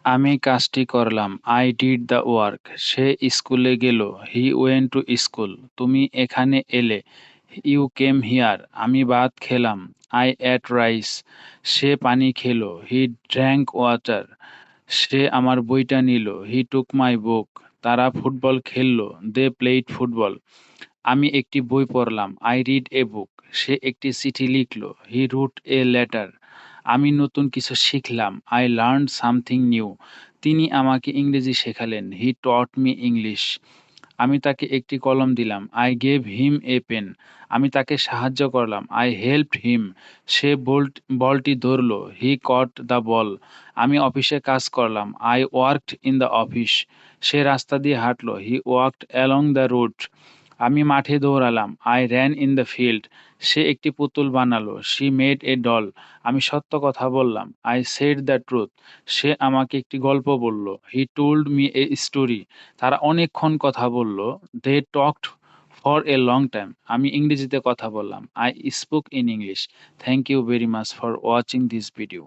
আমি কাজটি করলাম। I did the work. সে স্কুলে গেল। He went to school. তুমি এখানে এলে। You came here. আমি ভাত খেলাম। I ate rice. সে পানি খেলো। He drank water. সে আমার বইটা নিল। He took my book. তারা ফুটবল খেললো। They played football. আমি একটি বই পড়লাম। I read a book. সে একটি চিঠি লিখল। He wrote a letter. আমি নতুন কিছু শিখলাম। I learned something new. তিনি আমাকে ইংরেজি শেখালেন। He taught me English. আমি তাকে একটি কলম দিলাম। I gave him a pen. আমি তাকে সাহায্য করলাম। I helped him. সে বলটি ধরল। He caught the ball. আমি অফিসে কাজ করলাম। I worked in the office. সে রাস্তা দিয়ে হাঁটলো। He walked along the road. আমি মাঠে দৌড়ালাম। I ran in the field. সে একটি পুতুল বানালো। She made a doll. আমি সত্য কথা বললাম। I said the truth. সে আমাকে একটি গল্প বলল। He told me a story. তারা অনেকক্ষণ কথা বলল। They talked for a long time. আমি ইংরেজিতে কথা বললাম। I spoke in English. Thank you very much for watching this video.